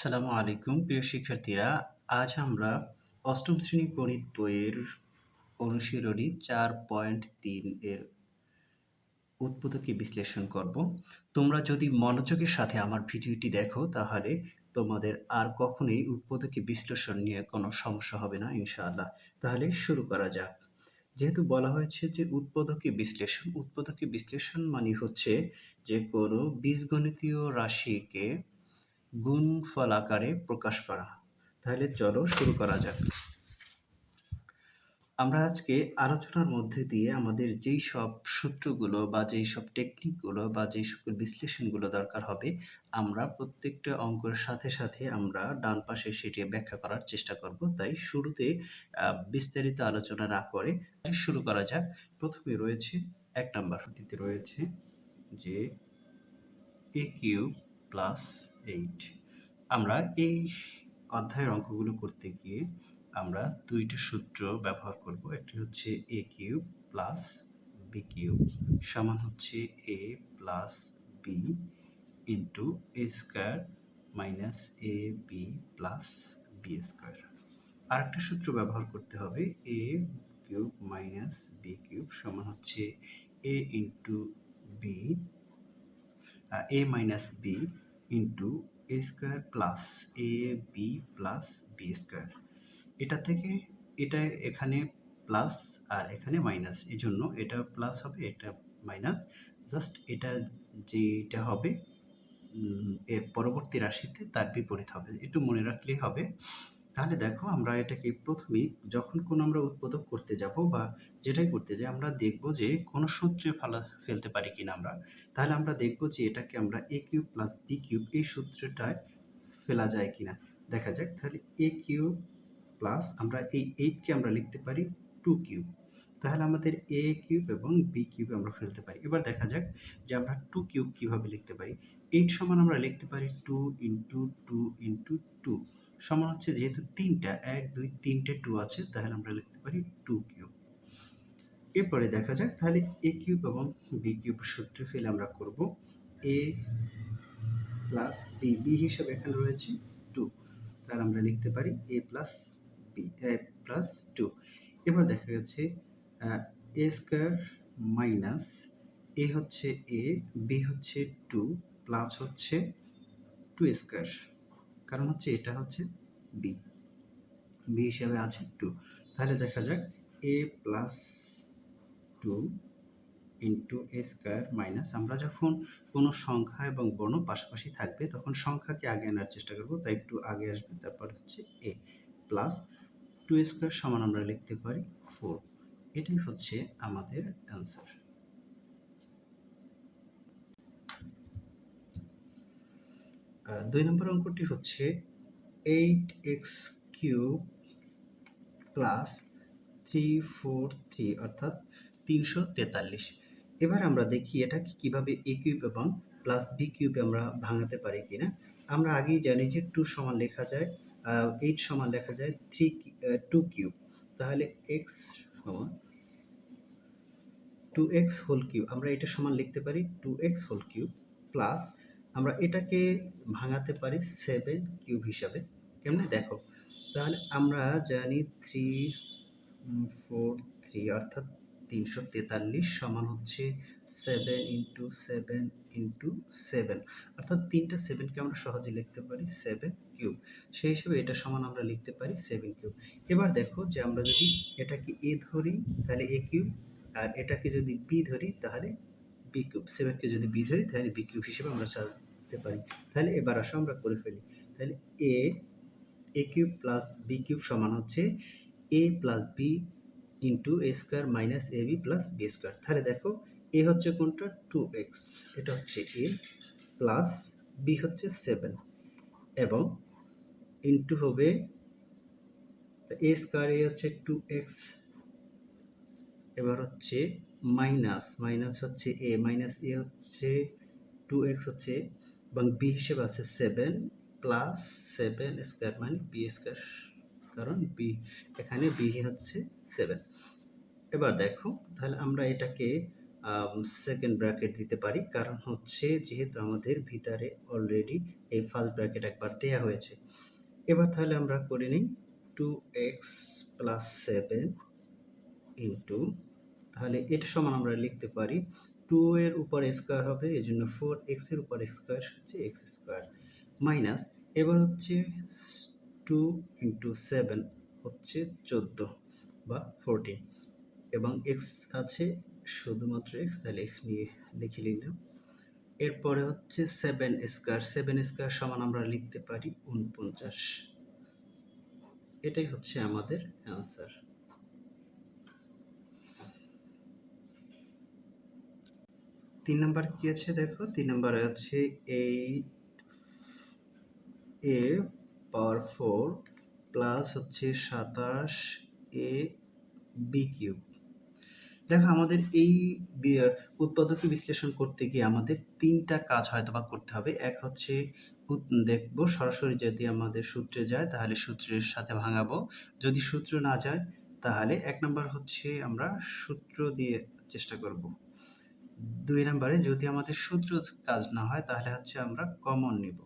আসসালামু আলাইকুম প্রিয় শিক্ষার্থীরা, আজ আমরা অষ্টম শ্রেণী গণিত বইয়ের অনুশীলনী 4.3 এর উৎপাদকে বিশ্লেষণ করব। তোমরা যদি মনোযোগের সাথে আমার ভিডিওটি দেখো তাহলে তোমাদের আর কখনোই উৎপাদকে বিশ্লেষণ নিয়ে কোনো সমস্যা হবে না ইনশাআল্লাহ। তাহলে শুরু করা যাক। যেহেতু বলা হয়েছে যে উৎপাদকে বিশ্লেষণ মানে হচ্ছে যে কোনো বীজগণিতীয় রাশিকে গুণফল আকারে প্রকাশ করা। তাহলে চলো শুরু করা যাক। আমরা আজকে আলোচনার মধ্যে দিয়ে আমাদের যেই সব সূত্রগুলো বা যেই সব টেকনিকগুলো বা যেই সকল বিশ্লেষণগুলো দরকার হবে, আমরা প্রত্যেকটা অঙ্কের সাথে সাথে আমরা ডান পাশে সেটি ব্যাখ্যা করার চেষ্টা করব। তাই শুরুতে বিস্তারিত আলোচনা না করে শুরু করা যাক। প্রথমে রয়েছে 1 নাম্বার সূত্রটিতে রয়েছে যে a কিউব প্লাস 8। আমরা এই অধ্যায়ের অঙ্কগুলো করতে গিয়ে আমরা দুইটা সূত্র ব্যবহার করব। একটি হচ্ছে a cube plus b cube সমান হচ্ছে a plus b into a square minus a b plus b square. আরেকটা সূত্র ব্যবহার করতে হবে a cube minus b cube সমান হচ্ছে a into b a minus b into a square plus a b plus b square. এটা থেকে এটা এখানে প্লাস আর এখানে মাইনাস, এই জন্য এটা প্লাস হবে, এটা মাইনাস। জাস্ট এটা যেটা হবে এর পরবর্তী রাশিতে তার বিপরীত হবে, একটু মনে রাখলেই হবে। তাহলে দেখো, আমরা এটাকে প্রথমেই যখন কোনো আমরা উৎপাদক করতে যাব বা যেটাই করতে যাই, আমরা দেখব যে কোনো সূত্রে ফেলতে পারি কিনা আমরা। তাহলে আমরা দেখব যে এটাকে আমরা a cube plus b cube এই সূত্রটায় ফেলা যায় কিনা দেখা যাক। তাহলে a কিউব প্লাস আমরা এই 8কে আমরা লিখতে পারি 2 কিউব। তাহলে আমাদের a কিউব এবং b কিউব আমরা ফেলতে পারি। এবার দেখা যাক যে আমরা 2 কিউব কিভাবে লিখতে পারি। 8 সমান আমরা লিখতে পারি 2 ইন্টু 2 ইন্টু 2 সমান হচ্ছে, যেহেতু 3টে 2 আছে, তাহলে আমরা লিখতে পারি 2 কিউব। এরপরে দেখা যাক তাহলে a কিউব এবং b কিউব সূত্রে ফেলে আমরা করব a প্লাস b হিসাবে এখানে রয়েছে 2, তাহলে আমরা লিখতে পারি a প্লাস b প্লাস 2। এবার দেখা যাচ্ছে a স্কোয়ার মাইনাস a হচ্ছে a, b হচ্ছে 2 প্লাস হচ্ছে 2 স্কোয়ার, কারণ হচ্ছে এটা হচ্ছে b হিসাবে আছে 2। তাহলে দেখা যাক a plus 2 into A square minus, আমরা যখন কোনো সংখ্যা এবং বর্ণ পাশাপাশি থাকবে তখন সংখ্যাকে আগে আনার চেষ্টা করব, তাই একটু আগে আসবে, তারপর হচ্ছে এ প্লাস 2 স্কোয়ার সমান আমরা লিখতে পারি 4। এটাই হচ্ছে আমাদের অ্যান্সার। দুই নম্বর অঙ্কটি হচ্ছে 8x কিউব প্লাস 343 অর্থাৎ 343। এবার আমরা দেখি এটাকে কিভাবে a কিউব এবং প্লাস b কিউবে আমরা ভাঙাতে পারি কিনা। আমরা আগেই জানি যে 2 সমান লেখা যায় 8 সমান লেখা যায় 2 কিউব। তাহলে x সমান 2x হোল কিউব, আমরা এটা সমান লিখতে পারি 2x হোল কিউব প্লাস আমরা এটাকে ভাঙাতে পারি 7 কিউব হিসাবে। কেমনে দেখো, তাহলে আমরা জানি 343 অর্থাৎ 343 সমান হচ্ছে 7 ইন্টু 7 ইন্টু 7, অর্থাৎ 3টা 7কে আমরা সহজে লিখতে পারি 7 কিউব। সেই হিসেবে এটা সমান আমরা লিখতে পারি 7 কিউব। এবার দেখো যে আমরা যদি এটাকে a ধরি তাহলে a কিউব, আর এটাকে যদি b ধরি তাহলে b কিউব, 7কে যদি b ধরি তাহলে b কিউব হিসেবে আমরা সাজাতে পারি। তাহলে এবার আসো আমরা করে ফেলি। তাহলে a cube plus b cube সমান হচ্ছে a plus b into a square minus ab plus b square. তাহলে দেখো a হচ্ছে কোনটা 2x, এটা হচ্ছে a প্লাস b হচ্ছে 7 এবং ইন্টু হবে a স্কোয়ার, a হচ্ছে 2x, এবার হচ্ছে মাইনাস হচ্ছে a মাইনাস a হচ্ছে 2x হচ্ছে এবং b হিসেবে আছে 7 প্লাস 7 স্কোয়ার মানে b স্কোয়ার, কারণ b এখানে b হচ্ছে 7। এবার দেখো তাহলে আমরা এটাকে সেকেন্ড ব্র্যাকেট দিতে পারি, কারণ হচ্ছে যেহেতু আমাদের ভিতরে অলরেডি এই ফার্স্ট ব্র্যাকেট একবার দেওয়া হয়েছে। এবার তাহলে আমরা করে নিই 2x প্লাস 7 ইন্টু, তাহলে এটা সমান আমরা লিখতে পারি 2 এর উপর স্কোয়ার হবে, এই জন্য 4x এর উপর স্কোয়ার হচ্ছে এক্স স্কোয়ার, মাইনাস এবার হচ্ছে 2 ইন্টু 7 হচ্ছে 14 বা 14, এবং x আছে শুধুমাত্র x, তাহলে x নিয়ে লিখে নিলাম। এরপরে হচ্ছে 7 স্কোয়ার, 7 স্কোয়ার সমান আমরা লিখতে পারি 49। এটাই হচ্ছে আমাদের অ্যান্সার। 3 নাম্বার কি আছে দেখো, 3 নাম্বারে আছে 8a পাওয়ার 4 প্লাস হচ্ছে 27ab কিউব। দেখো আমাদের এই উৎপাদকে বিশ্লেষণ করতে গিয়ে আমাদের 3টা কাজ হয়তো বা করতে হবে। এক হচ্ছে দেখব সরাসরি যদি আমাদের সূত্রে যায় তাহলে সূত্রের সাথে ভাঙাবো, যদি সূত্র না যায় তাহলে 1 নাম্বার হচ্ছে আমরা সূত্র দিয়ে চেষ্টা করব। 2 নাম্বারে যদি আমাদের সূত্র কাজ না হয় তাহলে হচ্ছে আমরা কমন নিব।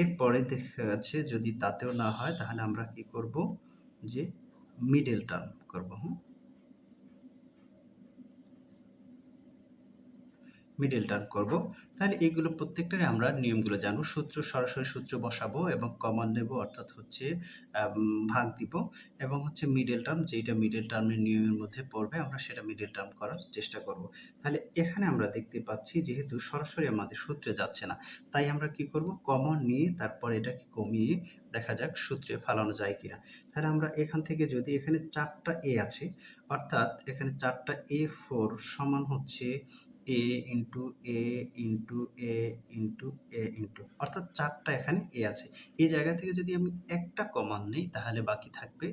এরপরে দেখা যাচ্ছে যদি তাতেও না হয় তাহলে আমরা কি করব, যে মিডল টার্ম করব। মিডল টার্ম করব। তাহলে এগুলো প্রত্যেকটারে আমরা নিয়মগুলো জানবো। সূত্র সরাসরি সূত্র বসাবো এবং কমন নেব, অর্থাৎ হচ্ছে ভাগ দিব, এবং হচ্ছে মিডল টার্ম যেটা মিডল টার্মের নিয়মের মধ্যে পড়বে আমরা সেটা মিডল টার্ম করার চেষ্টা করব। তাহলে এখানে আমরা দেখতে পাচ্ছি যেহেতু সরাসরি আমাদের সূত্রে যাচ্ছে না, তাই আমরা কি করব, কমন নিয়ে তারপর এটাকে কমিয়ে দেখা যাক সূত্রে ফেলানো যায় কিনা। তাহলে আমরা এখান থেকে যদি এখানে 4টা এ আছে, অর্থাৎ এখানে 4টা A4 সমান হচ্ছে a into A into A into A into, অর্থাৎ 4টা এখানে এ আছে। এই জায়গা থেকে যদি আমি একটা কমন নিই তাহলে বাকি থাকবে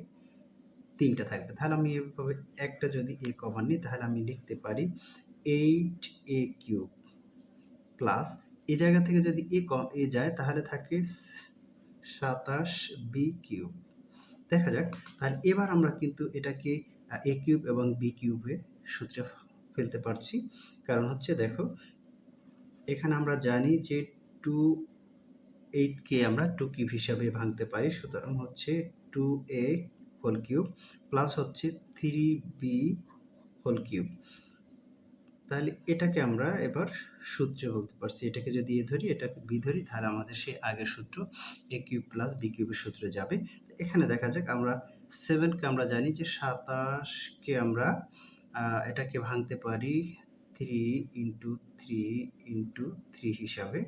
3টা থাকবে। তাহলে আমি এভাবে একটা যদি এ কমন নিই তাহলে আমি লিখতে পারি 8a কিউব প্লাস এই জায়গা থেকে যদি এ যায় তাহলে থাকে 27b কিউব। দেখা যাক, তাহলে এবার আমরা কিন্তু এটাকে এ কিউব এবং বি কিউবে সূত্রে ফেলতে পারছি, কারণ হচ্ছে দেখো এখানে আমরা জানি যে 8কে আমরা 2 কিউব হিসাবে ভাঙতে পারি, সুতরাং হচ্ছে 2a হোল কিউব প্লাস হচ্ছে 3b হোল কিউব। তাহলে এটাকে আমরা এবার সূত্রে বলতে পারছি, এটাকে যদি এ ধরি এটাকে বি ধরি তাহলে আমাদের সেই আগের সূত্র এ কিউব প্লাস বি কিউবের সূত্রে যাবে। এখানে দেখা যাক আমরা 7কে আমরা জানি যে 27কে আমরা এটাকে ভাঙতে পারি 3 ইন্টু 3 ইন্টু 3 হিসাবে,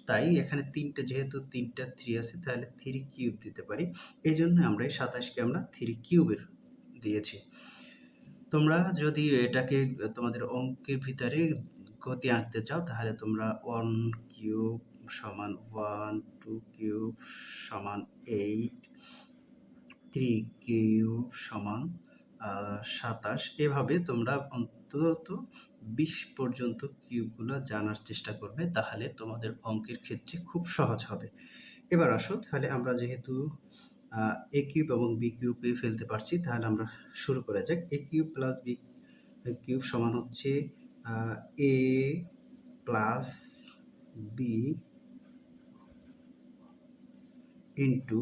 তাই এখানে যেহেতু 3টা 3 আছে তাহলে 3 কিউব দিতে পারি, এই জন্য আমরা এই 27কে আমরা 3 কিউবের দিয়েছি। তোমরা যদি এটাকে তোমাদের অঙ্কের ভিতরে গতি আনতে চাও তাহলে তোমরা 1 কিউব সমান 1, 2 কিউব সমান 8, 3 কিউব সমান 27, এভাবে তোমরা অন্তত 20 পর্যন্ত কিউবগুলো জানার চেষ্টা করবে, তাহলে তোমাদের অঙ্কের ক্ষেত্রে খুব সহজ হবে। এবার আসো, তাহলে আমরা যেহেতু এ কিউব এবং বি কিউবে ফেলতে পারছি তাহলে আমরা শুরু করা যাক। এ কিউব প্লাস বি কিউব সমান হচ্ছে এ প্লাস বি ইন্টু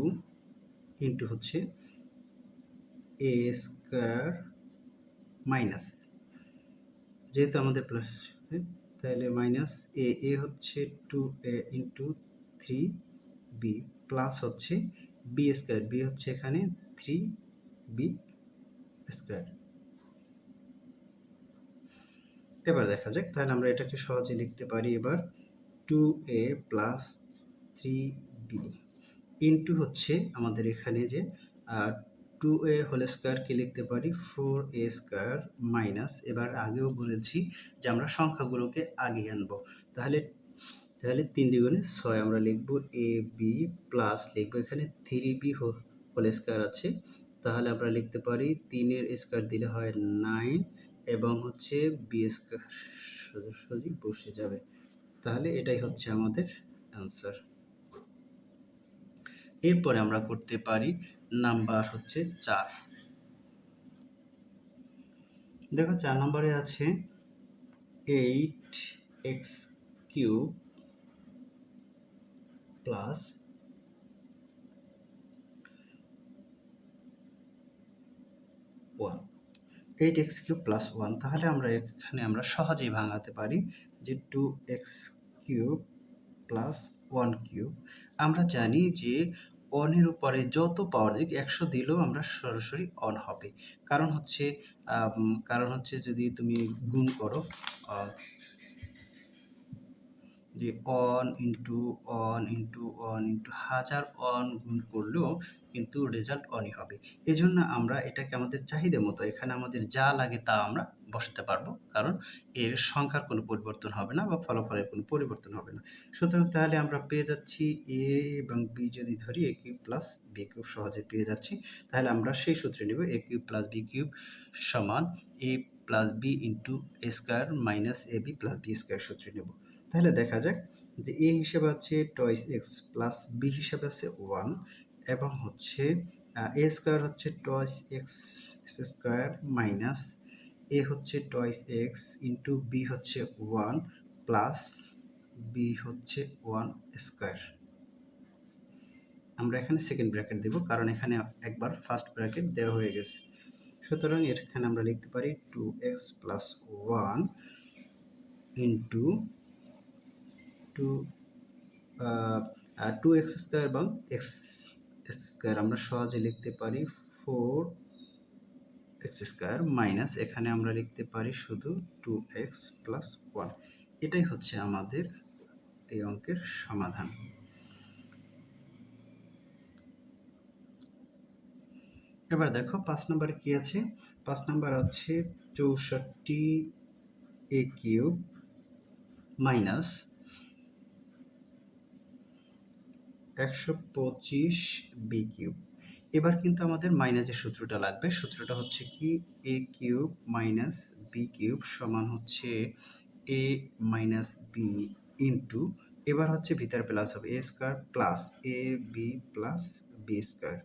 ইন্টু হচ্ছে এ স্কোয়ার মাইনাস, যেহেতু আমাদের প্লাস তাহলে মাইনাস এ হচ্ছে 2a ইন্টু 3b প্লাস হচ্ছে বি স্কোয়ার, বি হচ্ছে এখানে 3b স্কোয়ার। এবার দেখা যাক, তাহলে আমরা এটাকে সহজে লিখতে পারি এবার 2a প্লাস 3b ইন্টু হচ্ছে আমাদের এখানে যে 2a হোল স্কোয়ারকে লিখতে পারি 4a স্কোয়ার মাইনাস, এবার আগেও বলেছি যে আমরা সংখ্যাগুলোকে আগে আনবো, তাহলে 3 দ্বিগুণে 6 আমরা লিখবো এ বি প্লাস লিখবো এখানে 3b হোল স্কোয়ার আছে, তাহলে আমরা লিখতে পারি 3 এর স্কোয়ার দিলে হয় 9 এবং হচ্ছে বি স্কোয়ার সোজাসুজি বসে যাবে, তাহলে এটাই হচ্ছে আমাদের অ্যান্সার। এরপরে আমরা করতে পারি নাম্বার হচ্ছে 4। দেখো 4 নম্বরে আছে 8x³ প্লাস 1, 8x³ প্লাস 1। তাহলে আমরা এখানে আমরা সহজেই ভাঙাতে পারি যে 2x³ প্লাস 1³ আমরা জানি যে অনের উপরে যত পাওয়ার দিক 100 দিলেও আমরা সরাসরি অন হবে। কারণ হচ্ছে যদি তুমি গুণ করো যে on into on into on into 1000 on গুণ করলেও কিন্তু রেজাল্ট অনই হবে। এজন্য আমরা এটাকে আমাদের চাহিদা মতো এখানে আমাদের যা লাগে তা আমরা বসাতে পারবো, কারণ এর সংখ্যার কোনো পরিবর্তন হবে না বা ফলাফলের কোনো পরিবর্তন হবে না। সুতরাং তাহলে আমরা পেয়ে যাচ্ছি এ এবং বি যদি ধরি a³ প্লাস b³ সহজে পেয়ে যাচ্ছি। তাহলে আমরা সেই সূত্রে নেব a³ প্লাস b³ সমান a plus b into a square minus ab plus b square সূত্রে নেব। তাহলে দেখা যাক যে a হিসেবে আছে টয়েস এক্স প্লাস বি হিসেবে আছে 1 এবং হচ্ছে a স্কয়ার হচ্ছে twice x square minus a হচ্ছে টয়েস এক্স ইন্টু বি হচ্ছে 1 প্লাস বি হচ্ছে 1 স্কয়ার। আমরা এখানে সেকেন্ড ব্র্যাকেট দেব কারণ এখানে একবার ফার্স্ট ব্র্যাকেট দেওয়া হয়ে গেছে। সুতরাং এখানে আমরা লিখতে পারি 2x plus 1 into 2x square এবং x স্কয়ার আমরা সহজে লিখতে পারি 4x স্কয়ার মাইনাস এখানে আমরা লিখতে পারি শুধু 2x প্লাস 1। এটাই হচ্ছে আমাদের এই অঙ্কের সমাধান। এবার দেখো 5 নম্বরে কি আছে। 5 নম্বর আছে 64a³ মাইনাস 125b³। এবার কিন্তু আমাদের মাইনাসের সূত্রটা লাগবে। সূত্রটা হচ্ছে কি a³ মাইনাস b³ সমান হচ্ছে a মাইনাস b ইন্টু এবার হচ্ছে ভিতরে প্লাস হবে a square plus ab plus b square.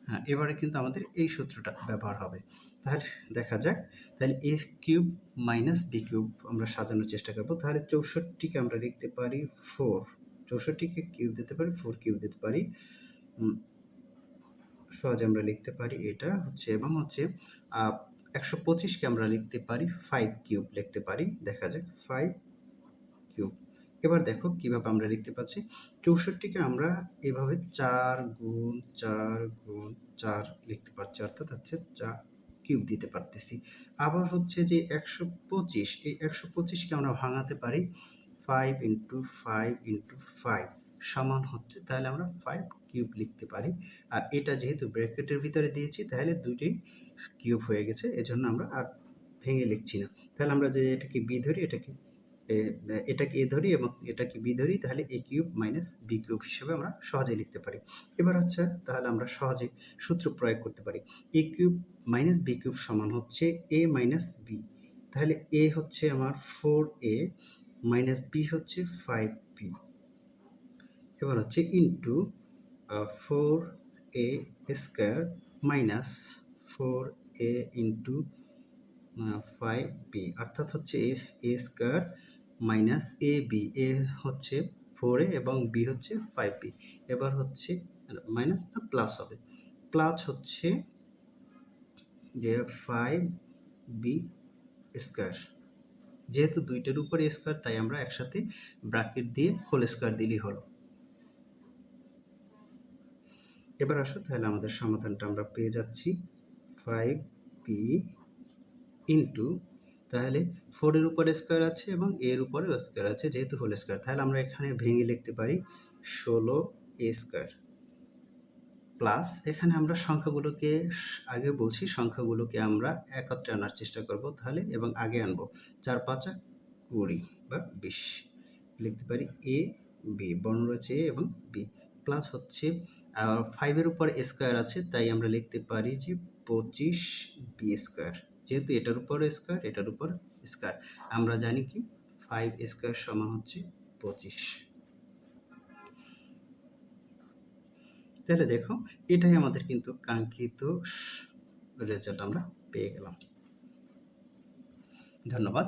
হ্যাঁ, এবারে কিন্তু আমাদের এই সূত্রটা ব্যবহার হবে। তাহলে দেখা যাক, তাহলে a³ মাইনাস b³ আমরা সাজানোর চেষ্টা করব। তাহলে 64কে আমরা লিখতে পারি 4, 64কে কিউব দিতে পারি 4 কিউব দিতে পারি, সহজে আমরা লিখতে পারি এটা হচ্ছে এবং হচ্ছে 125কে আমরা লিখতে পারি 5 কিউব লিখতে পারি। দেখা যাক 5 কিউব। এবার দেখো কিভাবে আমরা লিখতে পাচ্ছি। 64কে আমরা এভাবে 4 গুণ 4 গুণ 4 লিখতে পারছি, অর্থাৎ হচ্ছে 4 কিউব দিতে পারতেছি। আবার হচ্ছে যে 125, এই 125কে আমরা ভাঙাতে পারি 5 ইন্টু 5 ইন্টু 5 সমান হচ্ছে, তাহলে আমরা 5 কিউব লিখতে পারি। আর এটা যেহেতু ব্র্যাকেটের ভিতরে দিয়েছি তাহলে দুইটাই কিউব হয়ে গেছে, এজন্য আমরা আর ভেঙে লিখছি না। তাহলে আমরা যে এটাকে বি ধরি, এটাকে এ ধরি এবং এটাকে বি ধরি, তাহলে a³ মাইনাস b³ হিসেবে আমরা সহজে লিখতে পারি। এবার হচ্ছে তাহলে আমরা সহজে সূত্র প্রয়োগ করতে পারি। a³ মাইনাস b³ সমান হচ্ছে a মাইনাস b। তাহলে a হচ্ছে আমার 4a মাইনাস b হচ্ছে 5b। এবার হচ্ছে into 4a square minus 4a into 5b, অর্থাৎ হচ্ছে a square minus ab। a হচ্ছে 4a এবং b হচ্ছে 5b। এবার হচ্ছে মাইনাস না প্লাস হবে, প্লাস হচ্ছে যে 5b স্কয়ার। যেহেতু দুইটার উপরে স্কয়ার তাই আমরা একসাথে ব্র্যাকেট দিয়ে হোল স্কয়ার দিলেই হলো। এবার আসো তাহলে আমাদের সমাধানটা আমরা পেয়ে যাচ্ছি 5b ইন্টু, তাহলে 4 এর উপরে স্কয়ার আছে এবং এর উপরে স্কয়ার আছে যেহেতু হোল স্কয়ার, তাহলে আমরা এখানে ভেঙে লিখতে পারি 16a স্কয়ার প্লাস এখানে আমরা সংখ্যাগুলোকে আগে বলছি সংখ্যাগুলোকে আমরা একত্রে আনার চেষ্টা করব তাহলে, এবং আগে আনবো 4 5 20 বা 20 লিখতে পারি a b, বর্ণ রয়েছে a এবং b, প্লাস হচ্ছে 5 এর উপর স্কয়ার আছে তাই আমরা লিখতে পারি যে 25b স্কয়ার। যেহেতু এটার উপর স্কয়ার এটার উপর স্কয়ার, আমরা জানি কি 5 স্কয়ার সমান হচ্ছে 25। তাহলে দেখো এটাই আমাদের কিন্তু কাঙ্ক্ষিত রেজাল্ট আমরা পেয়ে গেলাম। ধন্যবাদ।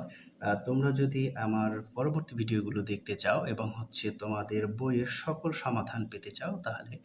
তোমরা যদি আমার পরবর্তী ভিডিওগুলো দেখতে চাও এবং তোমাদের বইয়ের সকল সমাধান পেতে চাও তাহলে